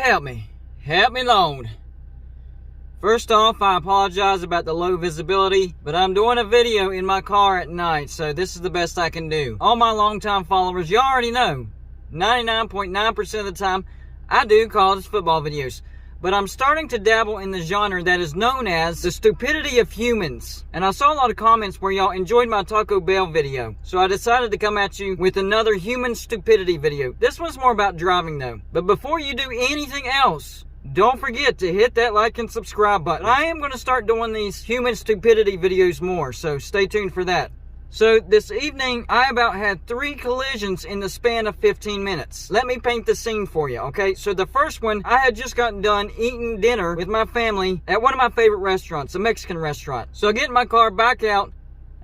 help me. Help me, Lord. First off, I apologize about the low visibility, but I'm doing a video in my car at night, so this is the best I can do. All my longtime followers, you already know, 99.9% of the time, I do college football videos. But I'm starting to dabble in the genre that is known as the stupidity of humans. And I saw a lot of comments where y'all enjoyed my Taco Bell video. So I decided to come at you with another human stupidity video. This one's more about driving though. But before you do anything else, don't forget to hit that like and subscribe button. I am going to start doing these human stupidity videos more, so stay tuned for that. So this evening, I about had 3 collisions in the span of 15 minutes. Let me paint the scene for you, okay? So the first one, I had just gotten done eating dinner with my family at one of my favorite restaurants, a Mexican restaurant. So I get in my car, back out,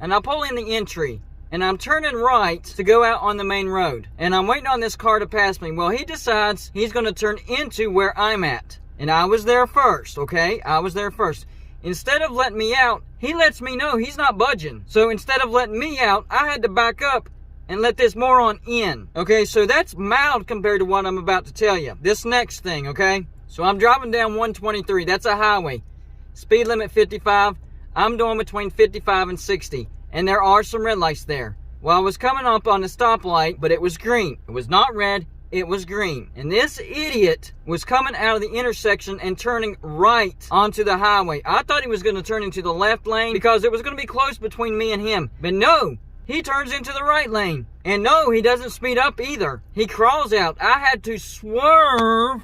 and I pull in the entry. And I'm turning right to go out on the main road. And I'm waiting on this car to pass me. Well, he decides he's going to turn into where I'm at. And I was there first, okay? I was there first. Instead of letting me out, he lets me know he's not budging. So instead of letting me out, I had to back up and let this moron in. Okay, so that's mild compared to what I'm about to tell you. This next thing, okay? So I'm driving down 123. That's a highway. Speed limit 55. I'm doing between 55 and 60. And there are some red lights there. Well, I was coming up on a stoplight, but it was green. It was not red, it was green. And this idiot was coming out of the intersection and turning right onto the highway. I thought he was going to turn into the left lane because it was going to be close between me and him. But no, he turns into the right lane. And no, he doesn't speed up either. He crawls out. I had to swerve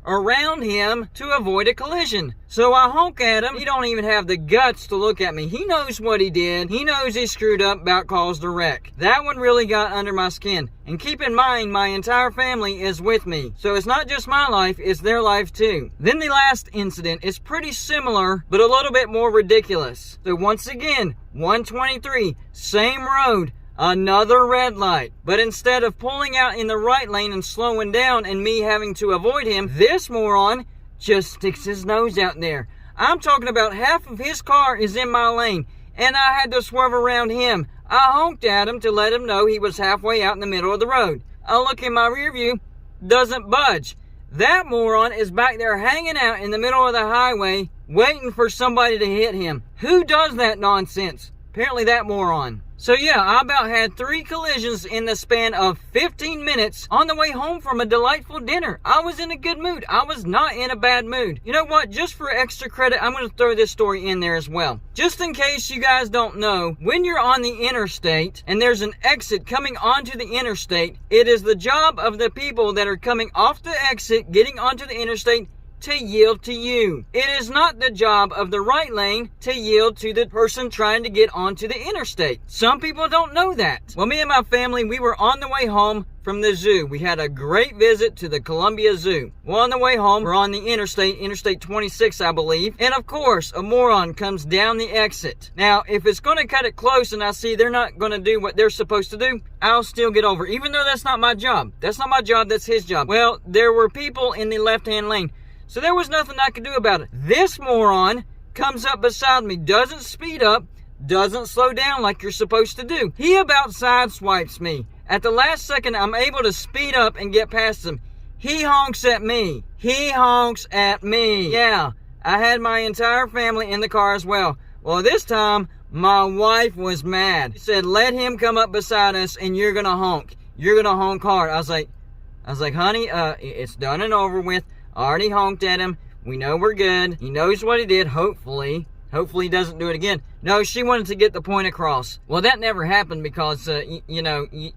around him to avoid a collision. So I honk at him. He don't even have the guts to look at me. He knows what he did. He knows he screwed up, about caused a wreck. That one really got under my skin. And keep in mind, my entire family is with me. So it's not just my life, it's their life too. Then the last incident is pretty similar, but a little bit more ridiculous. So once again, 123, same road. Another red light. But instead of pulling out in the right lane and slowing down and me having to avoid him, this moron just sticks his nose out there. I'm talking about half of his car is in my lane, and I had to swerve around him. I honked at him to let him know he was halfway out in the middle of the road. I look in my rear view, doesn't budge. That moron is back there hanging out in the middle of the highway, waiting for somebody to hit him. Who does that nonsense? Apparently that moron. So yeah, I about had 3 collisions in the span of 15 minutes on the way home from a delightful dinner. I was in a good mood. I was not in a bad mood. You know what? Just for extra credit, I'm going to throw this story in there as well. Just in case you guys don't know, when you're on the interstate and there's an exit coming onto the interstate, it is the job of the people that are coming off the exit, getting onto the interstate, to yield to you. It is not the job of the right lane to yield to the person trying to get onto the interstate. Some people don't know that. Well, me and my family, we were on the way home from the zoo. We had a great visit to the Columbia Zoo. Well, on the way home, we're on the Interstate 26, I believe. And of course, a moron comes down the exit. Now, if it's going to cut it close and I see they're not going to do what they're supposed to do, I'll still get over. Even though that's not my job. That's not my job, that's his job. Well, there were people in the left-hand lane. So there was nothing I could do about it. This moron comes up beside me, doesn't speed up, doesn't slow down like you're supposed to do. He about sideswipes me. At the last second, I'm able to speed up and get past him. He honks at me. He honks at me. Yeah, I had my entire family in the car as well. Well, this time, my wife was mad. She said, let him come up beside us and you're gonna honk. You're gonna honk hard. I was like, honey, it's done and over with. Already honked at him. We know we're good. He knows what he did, hopefully. Hopefully he doesn't do it again. No, she wanted to get the point across. Well, that never happened because, you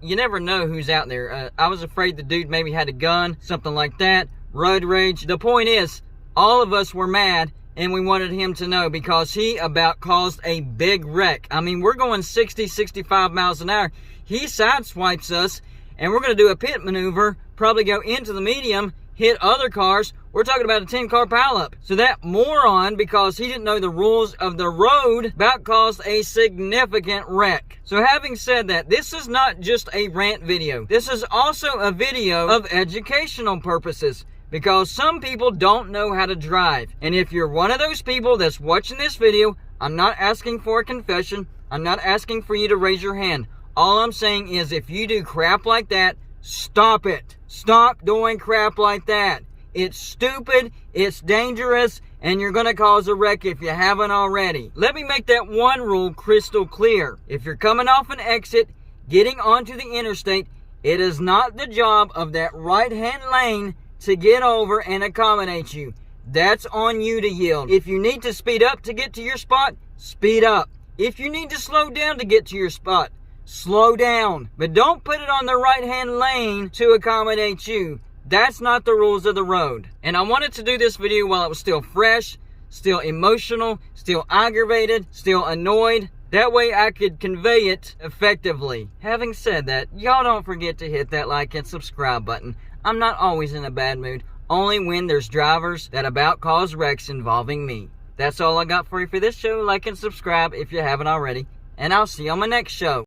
never know who's out there. I was afraid the dude maybe had a gun, something like that. Road rage. The point is, all of us were mad, and we wanted him to know because he about caused a big wreck. I mean, we're going 60, 65 miles an hour. He sideswipes us, and we're going to do a pit maneuver, probably go into the medium, hit other cars. We're talking about a 10-car pileup. So that moron, because he didn't know the rules of the road, about caused a significant wreck. So having said that, this is not just a rant video. This is also a video of educational purposes, because some people don't know how to drive. And if you're one of those people that's watching this video, I'm not asking for a confession. I'm not asking for you to raise your hand. All I'm saying is if you do crap like that, stop it. Stop doing crap like that. It's stupid, it's dangerous, and you're going to cause a wreck if you haven't already. Let me make that one rule crystal clear. If you're coming off an exit, getting onto the interstate, it is not the job of that right-hand lane to get over and accommodate you. That's on you to yield. If you need to speed up to get to your spot, speed up. If you need to slow down to get to your spot, slow down. But don't put it on the right-hand lane to accommodate you. That's not the rules of the road. And I wanted to do this video while it was still fresh, still emotional, still aggravated, still annoyed. That way I could convey it effectively. Having said that, y'all don't forget to hit that like and subscribe button. I'm not always in a bad mood, only when there's drivers that about cause wrecks involving me. That's all I got for you for this show. Like and subscribe if you haven't already. And I'll see you on my next show.